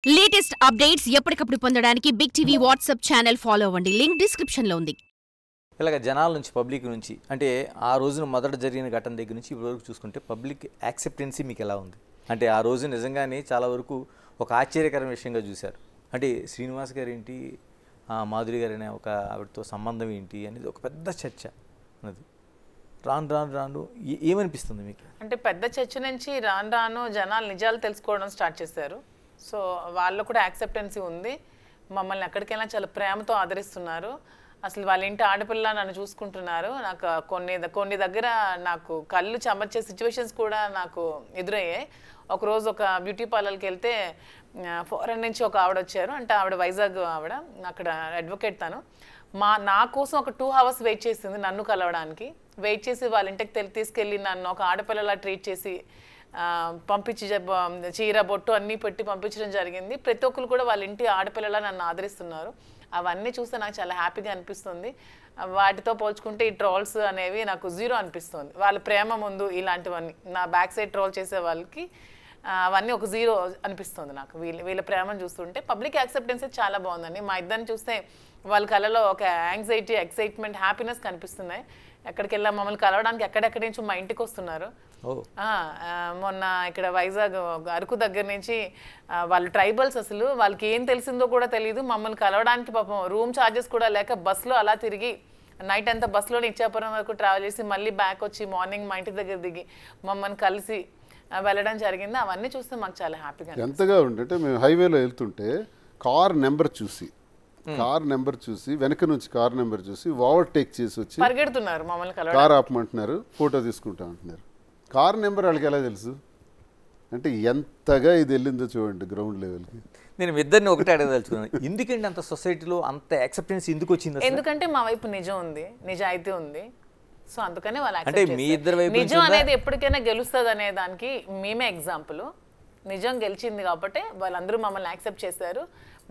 Latest updates ఎప్పటికప్పుడు పొందడానికి big TV WhatsApp channel follow అవ్వండి. లింక్ డిస్క్రిప్షన్ లో ఉంది. ఇలాగ జనాల నుంచి పబ్లిక్ నుంచి అంటే ఆ రోజున మొదట జరిగిన ఘటన దగ్గర నుంచి ఇప్పటివరకు చూసుకుంటే పబ్లిక్ యాక్సెప్టెన్సీ మీకు ఎలా ఉంది? అంటే ఆ రోజు నిజంగానే చాలా వరకు ఒక ఆశ్చర్యకరమైన విషయంగా చూశారు. అంటే శ్రీనివాస్ గారు ఏంటి, మాధురి గారు అనే ఒక ఆవిడతో సంబంధం ఏంటి అనేది ఒక పెద్ద చర్చ అన్నది. రాను ఏమనిపిస్తుంది మీకు? అంటే పెద్ద చర్చ నుంచి రాను జనాలు నిజాలు తెలుసుకోవడం స్టార్ట్ చేశారు. సో వాళ్ళు కూడా యాక్సెప్టెన్సీ ఉంది. మమ్మల్ని ఎక్కడికైనా చాలా ప్రేమతో ఆదరిస్తున్నారు. అసలు వాళ్ళ ఇంటి ఆడపిల్ల నన్ను చూసుకుంటున్నారు. నాకు కొన్ని దగ్గర నాకు కళ్ళు చెమర్చే సిచ్యువేషన్స్ కూడా నాకు ఎదురయ్యాయి. ఒకరోజు ఒక బ్యూటీ పార్లర్కి వెళ్తే ఫారెన్ నుంచి ఒక ఆవిడ వచ్చారు. అంటే ఆవిడ వైజాగ్ ఆవిడ, అక్కడ అడ్వకేట్ తను. నా కోసం ఒక 2 hours వెయిట్ చేసింది నన్ను కలవడానికి. వెయిట్ చేసి వాళ్ళ ఇంటికి తీసుకెళ్ళి నన్ను ఒక ఆడపిల్లలా ట్రీట్ చేసి పంపించి చీర బొట్టు అన్నీ పెట్టి పంపించడం జరిగింది. ప్రతి ఒక్కరు కూడా వాళ్ళ ఇంటి ఆడపిల్లలా నన్ను ఆదరిస్తున్నారు. అవన్నీ చూస్తే నాకు చాలా హ్యాపీగా అనిపిస్తుంది. వాటితో పోల్చుకుంటే ఈ ట్రోల్స్ అనేవి నాకు జీరో అనిపిస్తుంది. వాళ్ళ ప్రేమ ముందు ఇలాంటివన్నీ నా బ్యాక్ సైడ్ ట్రోల్ చేసే వాళ్ళకి అవన్నీ ఒక జీరో అనిపిస్తుంది నాకు. వీళ్ళ ప్రేమను చూస్తుంటే పబ్లిక్ యాక్సెప్టెన్స్ చాలా బాగుందండి. మా ఇద్దరిని చూస్తే వాళ్ళ కళలో ఒక యాంగ్జైటీ, ఎక్సైట్మెంట్, హ్యాపీనెస్ కనిపిస్తున్నాయి. ఎక్కడికి వెళ్ళా మమ్మల్ని కలవడానికి ఎక్కడెక్కడి నుంచి మా ఇంటికి వస్తున్నారు. మొన్న ఇక్కడ వైజాగ్ అరకు దగ్గర నుంచి వాళ్ళు ట్రైబల్స్, అసలు వాళ్ళకి ఏం తెలిసిందో కూడా తెలియదు. మమ్మల్ని కలవడానికి పాపం రూమ్ ఛార్జెస్ కూడా లేక బస్సులో అలా తిరిగి నైట్ అంతా బస్సులోనే ఇచ్చాపురం వరకు ట్రావెల్ చేసి మళ్ళీ బ్యాక్ వచ్చి మార్నింగ్ మా ఇంటి దగ్గర దిగి మమ్మల్ని కలిసి వెళ్ళడం జరిగింది. అవన్నీ చూస్తే మాకు చాలా హ్యాపీగా ఎంతగా ఉంటే మేము హైవేలో వెళ్తుంటే కార్ నెంబర్ చూసి వెనక నుంచి కార్ నెంబర్ చూసి ఓవర్టేక్ చేసి వచ్చి పరిగెడుతున్నారు మమ్మల్ని కార్ ఆపమంటున్నారు, ఫోటో తీసుకుంటా అంటున్నారు. కార్ నెంబర్ వాళ్ళకి ఎలా తెలుసు? అంటే ఎంతగా ఇది వెళ్ళిందో చూడండి గ్రౌండ్ లెవెల్కి. నేను ఇద్దరిని ఒకటే అడగదలుచుకున్నాను, ఎందుకంటే అంత సొసైటీలో అంత యాక్సెప్టెన్స్ ఎందుకు వచ్చింది? ఎందుకంటే మా వైపు నిజం ఉంది, నిజాయితీ ఉంది. సో అందుకనే వాళ్ళు అంటే మీ ఇద్దరు వైపు నిజం అనేది ఎప్పటికైనా గెలుస్తుంది అనే దానికి మేమే ఎగ్జాంపుల్. నిజం గెలిచింది కాబట్టి వాళ్ళందరూ మమ్మల్ని యాక్సెప్ట్ చేశారు,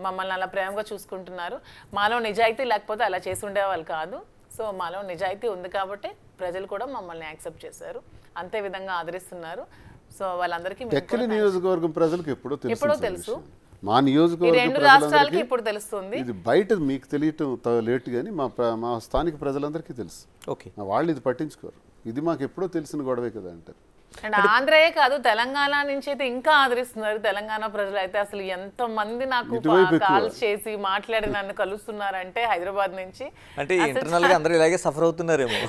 మమ్మల్ని అలా ప్రేమగా చూసుకుంటున్నారు. మాలో నిజాయితీ లేకపోతే అలా చేసి ఉండేవాళ్ళు కాదు. సో మాలో నిజాయితీ ఉంది కాబట్టి ప్రజలు కూడా మమ్మల్ని యాక్సెప్ట్ చేశారు, అంతే విధంగా ఆదరిస్తున్నారు. సో వాళ్ళందరికీ టెక్కలి నియోజకవర్గం ప్రజలకు ఎప్పుడో తెలుసు. మా నియోజకవర్గం 2 రాష్ట్రాలకి ఇప్పుడు తెలుస్తుంది. ఇది బయట మీకు తెలియటం లేట్ కానీ మా స్థానిక ప్రజలందరికీ తెలుసు. ఓకే, వాళ్ళు ఇది పట్టించుకోరు. ఇది మాకు ఎప్పుడో తెలిసిన గొడవే కదా అంటారు. అండ్ ఆంధ్రయే కాదు, తెలంగాణ నుంచి అయితే ఇంకా ఆదరిస్తున్నారు. తెలంగాణ ప్రజలు అయితే అసలు ఎంత మంది నాకు కాల్స్ చేసి మాట్లాడి నన్ను కలుస్తున్నారంటే హైదరాబాద్ నుంచి. అంటే ఇంటర్నల్ గా అందరూ ఇలాగే సఫర్ అవుతున్నారేమో.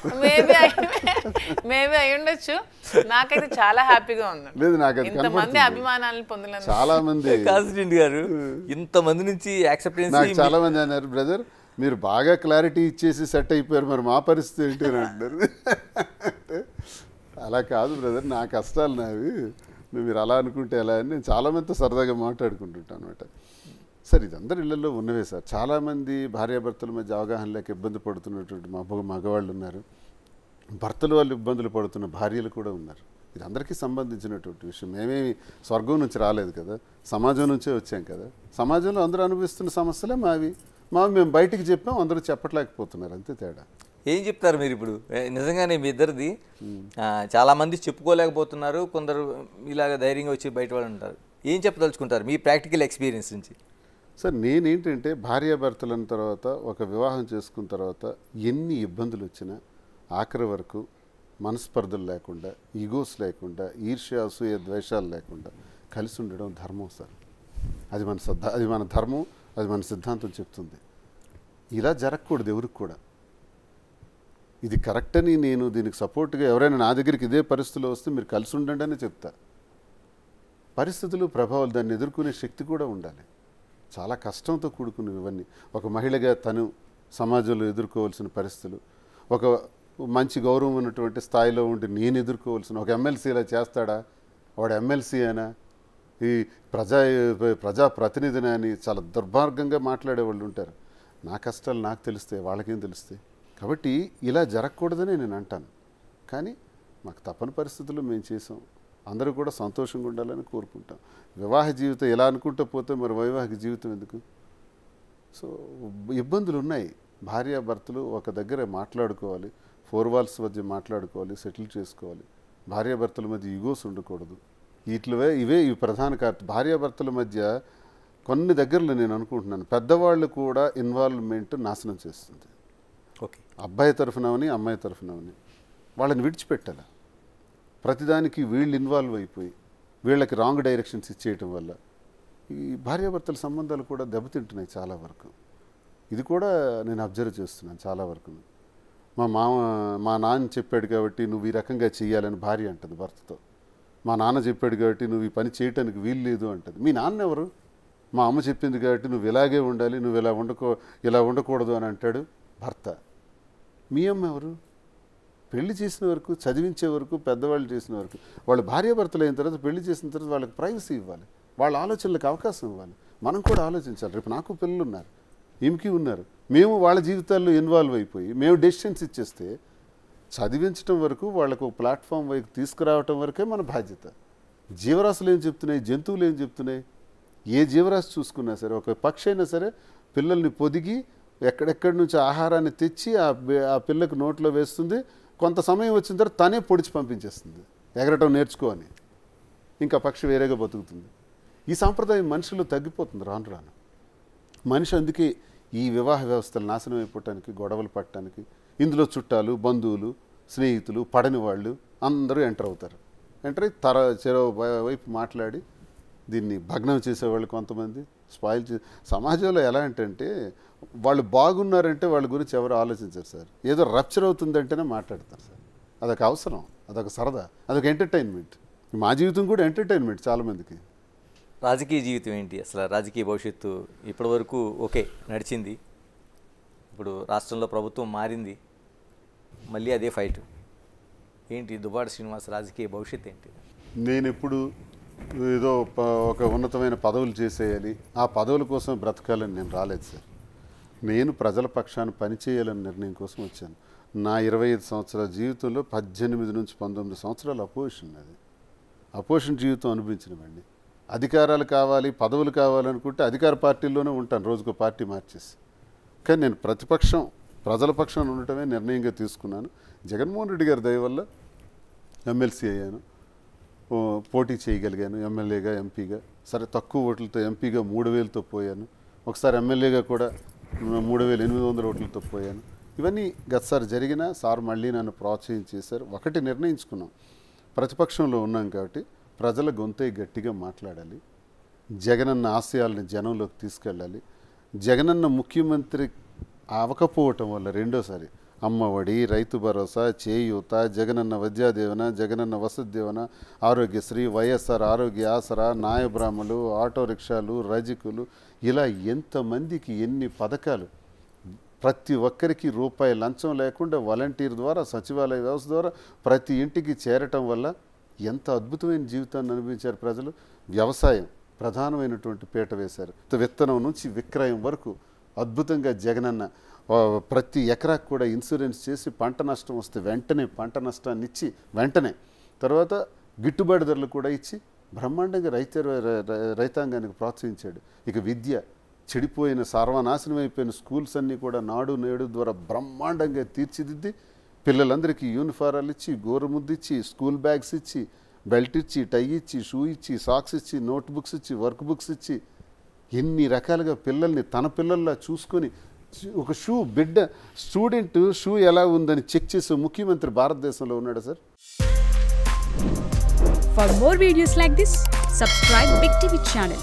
మేబీ అయి ఉండొచ్చు. నాకైతే చాలా హ్యాపీగా ఉంది. లేదు, నాకు ఇంతమంది అభిమానాలను పొందిన చాలా మంది గారు ఇంతమంది నుంచి యాక్సెప్టెన్స్ చాలా మంది అన్నారు, బ్రదర్ మీరు బాగా క్లారిటీ ఇచ్చేసి సెట్ అయిపోయారు, మరి మా పరిస్థితి ఏంటి అని అంటారు. అలా కాదు బ్రదర్, నా కష్టాలు నావి, మీరు అలా అనుకుంటే ఎలా అని నేను చాలామందితో సరదాగా మాట్లాడుకుంటుంటాను అనమాట. సార్ ఇది అందరి ఇళ్లలో ఉన్నవే సార్. చాలామంది భార్యాభర్తల మధ్య అవగాహన లేక ఇబ్బంది పడుతున్నటువంటి మగవాళ్ళు ఉన్నారు, భర్తలు వాళ్ళు ఇబ్బందులు పడుతున్న భార్యలు కూడా ఉన్నారు. ఇది అందరికీ సంబంధించినటువంటి విషయం. మేమేమి స్వర్గం నుంచి రాలేదు కదా, సమాజం నుంచే వచ్చాం కదా. సమాజంలో అందరూ అనుభవిస్తున్న సమస్యలే మావి మేము బయటికి చెప్పాం, అందరూ చెప్పట్లేకపోతున్నారు, అంతే తేడా. ఏం చెప్తారు మీరు ఇప్పుడు? నిజంగానే మీ ఇద్దరిది చాలామంది చెప్పుకోలేకపోతున్నారు, కొందరు ఇలాగ ధైర్యంగా వచ్చి బయట వాళ్ళు ఉంటారు. ఏం చెప్పదలుచుకుంటారు మీ ప్రాక్టికల్ ఎక్స్పీరియన్స్ నుంచి? సార్ నేనేంటంటే భార్యాభర్తలైన తర్వాత ఒక వివాహం చేసుకున్న తర్వాత ఎన్ని ఇబ్బందులు వచ్చినా ఆఖరి వరకు మనస్పర్ధలు లేకుండా, ఈగోస్ లేకుండా, ఈర్ష్య అసూయ ద్వేషాలు లేకుండా కలిసి ఉండడం ధర్మం సార్. అది మన ధర్మం, అది మన సిద్ధాంతం చెప్తుంది. ఇలా జరగకూడదు ఎవరికి కూడా. ఇది కరెక్ట్ అని నేను దీనికి సపోర్ట్గా ఎవరైనా నా దగ్గరికి ఇదే పరిస్థితుల్లో వస్తే మీరు కలిసి ఉండండి అని చెప్తా. పరిస్థితులు, ప్రభావాలు, దాన్ని ఎదుర్కొనే శక్తి కూడా ఉండాలి. చాలా కష్టంతో కూడుకున్నవి ఇవన్నీ. ఒక మహిళగా తను సమాజంలో ఎదుర్కోవాల్సిన పరిస్థితులు, ఒక మంచి గౌరవం ఉన్నటువంటి స్థాయిలో ఉండి నేను ఎదుర్కోవాల్సిన, ఒక ఎమ్మెల్సీ ఇలా చేస్తాడా, వాడు ఎమ్మెల్సీ అయినా, ఈ ప్రజాప్రతినిధిని అని చాలా దుర్మార్గంగా మాట్లాడేవాళ్ళు ఉంటారు. నా కష్టాలు నాకు తెలుస్తాయి, వాళ్ళకేం తెలుస్తాయి? కాబట్టి ఇలా జరగకూడదని నేను అంటాను. కానీ మాకు తప్పని పరిస్థితుల్లో మేము చేసాం. అందరూ కూడా సంతోషంగా ఉండాలని కోరుకుంటాం. వివాహ జీవితం ఎలా అనుకుంటూ పోతే మరి వైవాహిక జీవితం ఎందుకు? సో ఇబ్బందులు ఉన్నాయి. భార్యాభర్తలు ఒక దగ్గర మాట్లాడుకోవాలి, 4 walls మధ్య మాట్లాడుకోవాలి, సెటిల్ చేసుకోవాలి. భార్యాభర్తల మధ్య ఈగోస్ ఉండకూడదు. ఇవే ప్రధాన భార్యాభర్తల మధ్య కొన్ని దగ్గరలో నేను అనుకుంటున్నాను పెద్దవాళ్ళు కూడా ఇన్వాల్వ్మెంట్ నాశనం చేస్తుంది. ఓకే, అబ్బాయి తరఫునవని అమ్మాయి తరఫునవని వాళ్ళని విడిచిపెట్టాలి. ప్రతిదానికి వీళ్ళు ఇన్వాల్వ్ అయిపోయి వీళ్ళకి రాంగ్ డైరెక్షన్స్ ఇచ్చేయటం వల్ల ఈ భార్యాభర్తల సంబంధాలు కూడా దెబ్బతింటున్నాయి చాలా వరకు. ఇది కూడా నేను అబ్జర్వ్ చేస్తున్నాను చాలా వరకు. మా నాన్న చెప్పాడు కాబట్టి నువ్వు ఈ రకంగా చేయాలని భార్య అంటుంది భర్తతో. మా నాన్న చెప్పాడు కాబట్టి నువ్వు ఈ పని చేయటానికి వీలు లేదు అంటుంది. మీ నాన్న ఎవరు? మా అమ్మ చెప్పింది కాబట్టి నువ్వు ఇలాగే ఉండాలి, నువ్వు ఇలా ఉండకూడదు అని అంటాడు భర్త. మీ అమ్మ ఎవరు? పెళ్లి చేసిన వరకు, చదివించే వరకు, పెద్దవాళ్ళు చేసిన వరకు, వాళ్ళు భార్యాభర్తలు అయిన తర్వాత పెళ్లి చేసిన తర్వాత వాళ్ళకి ప్రైవసీ ఇవ్వాలి, వాళ్ళ ఆలోచనలకు అవకాశం ఇవ్వాలి. మనం కూడా ఆలోచించాలి. రేపు నాకు పిల్లలు ఉన్నారు, ఈమెకి ఉన్నారు, మేము వాళ్ళ జీవితాల్లో ఇన్వాల్వ్ అయిపోయి మేము డెసిషన్స్ ఇచ్చేస్తే చదివించడం వరకు వాళ్ళకు ఒక ప్లాట్ఫామ్ వైపు తీసుకురావటం వరకే మన బాధ్యత. జీవరాశులు ఏం చెప్తున్నాయి, జంతువులు ఏం చెప్తున్నాయి, ఏ జీవరాశి చూసుకున్నా సరే, ఒక పక్షి అయినా సరే పిల్లల్ని పొదిగి ఎక్కడెక్కడి నుంచి ఆహారాన్ని తెచ్చి ఆ పిల్లకు నోట్లో వేస్తుంది. కొంత సమయం వచ్చిన తర్వాత తనే పొడిచి పంపించేస్తుంది, ఎగరటం నేర్చుకో అని. ఇంకా పక్షి వేరేగా బతుకుతుంది. ఈ సాంప్రదాయం మనుషులు తగ్గిపోతుంది రాను రాను. మనిషి అందుకే ఈ వివాహ వ్యవస్థలు నాశనం అయిపోవటానికి, గొడవలు పట్టడానికి ఇందులో చుట్టాలు, బంధువులు, స్నేహితులు, పడని వాళ్ళు అందరూ ఎంటర్ అవుతారు. ఎంటర్ అయ్యి చెరో వైపు మాట్లాడి దీన్ని భగ్నం చేసేవాళ్ళు కొంతమంది, స్పాయిల్ సమాజంలో ఎలా అంటే వాళ్ళు బాగున్నారంటే వాళ్ళ గురించి ఎవరు ఆలోచించారు సార్. ఏదో రప్చర్ అవుతుందంటేనే మాట్లాడతారు సార్. అదొక అవసరం, అదొక సరదా, అదొక ఎంటర్టైన్మెంట్. మా జీవితం కూడా ఎంటర్టైన్మెంట్ చాలామందికి. రాజకీయ జీవితం ఏంటి అసలు? రాజకీయ భవిష్యత్తు ఇప్పటి వరకు ఓకే నడిచింది, ఇప్పుడు రాష్ట్రంలో ప్రభుత్వం మారింది, మళ్ళీ అదే ఫైట్ ఏంటి? దువ్వాడ శ్రీనివాస్ రాజకీయ భవిష్యత్తు ఏంటి? నేను ఎప్పుడు ఏదో ఒక ఉన్నతమైన పదవులు చేసేయాలి, ఆ పదవుల కోసం బ్రతకాలని నేను రాలేదు సార్. నేను ప్రజల పక్షాన్ని పనిచేయాలని నిర్ణయం కోసం వచ్చాను. నా 25 సంవత్సరాల జీవితంలో 18 నుంచి 19 సంవత్సరాలు అపోజిషన్. అది అపోజిషన్ జీవితం అనుభవించినవండి. అధికారాలు కావాలి, పదవులు కావాలనుకుంటే అధికార పార్టీల్లోనే ఉంటాను, రోజుకో పార్టీ మార్చేసి. కానీ నేను ప్రతిపక్షం, ప్రజల పక్షాన్ని ఉండటమే నిర్ణయంగా తీసుకున్నాను. జగన్మోహన్ రెడ్డి గారి దయ వల్ల ఎమ్మెల్సీ అయ్యాను, పోటీ చేయగలిగాను, ఎమ్మెల్యేగా, ఎంపీగా. సరే తక్కువ ఓట్లతో ఎంపీగా 3000తో పోయాను, ఒకసారి ఎమ్మెల్యేగా కూడా 3800 ఓట్లతో పోయాను. ఇవన్నీ గతసారి జరిగినా సార్ మళ్ళీ నన్ను ప్రోత్సహించేశారు. ఒకటి నిర్ణయించుకున్నాం, ప్రతిపక్షంలో ఉన్నాం కాబట్టి ప్రజల గొంతే గట్టిగా మాట్లాడాలి, జగనన్న ఆశయాలని జనంలోకి తీసుకెళ్ళాలి. జగనన్న ముఖ్యమంత్రి అవ్వకపోవటం వల్ల రెండోసారి అమ్మఒడి, రైతు భరోసా, చేయూత, జగనన్న విద్యాదీవెన, జగనన్న వసతి దీవెన, ఆరోగ్యశ్రీ, వైఎస్ఆర్ ఆరోగ్య ఆసరా, నాయబ్రాహ్మలు, ఆటో రిక్షాలు, రజికులు, ఇలా ఎంతమందికి ఎన్ని పథకాలు. ప్రతి ఒక్కరికి రూపాయి లంచం లేకుండా వాలంటీర్ ద్వారా, సచివాలయ వ్యవస్థ ద్వారా ప్రతి ఇంటికి చేరటం వల్ల ఎంత అద్భుతమైన జీవితాన్ని అనుభవించారు ప్రజలు. వ్యవసాయం ప్రధానమైనటువంటి పీట వేశారు. విత్తనం నుంచి విక్రయం వరకు అద్భుతంగా జగనన్న ప్రతి ఎకరాకు కూడా ఇన్సూరెన్స్ చేసి పంట నష్టం వస్తే వెంటనే పంట నష్టాన్ని ఇచ్చి వెంటనే తర్వాత గిట్టుబాటు ధరలు కూడా ఇచ్చి బ్రహ్మాండంగా రైతాంగానికి ప్రోత్సహించాడు. ఇక విద్య, చెడిపోయిన సర్వనాశనం అయిపోయిన స్కూల్స్ అన్నీ కూడా నాడు నేడు ద్వారా బ్రహ్మాండంగా తీర్చిదిద్ది పిల్లలందరికీ యూనిఫారాలు ఇచ్చి, గోరుముద్దు ఇచ్చి, స్కూల్ బ్యాగ్స్ ఇచ్చి, బెల్ట్ ఇచ్చి, టై ఇచ్చి, షూ ఇచ్చి, సాక్స్ ఇచ్చి, నోట్ బుక్స్ ఇచ్చి, వర్క్ బుక్స్ ఇచ్చి, ఎన్ని రకాలుగా పిల్లల్ని తన పిల్లల్లా చూసుకొని ఒక బిడ్డ స్టూడెంట్ షూ ఎలా ఉందని చెక్ చేసే ముఖ్యమంత్రి భారతదేశంలో ఉన్నాడు sir. For more videos like this, subscribe Big TV channel.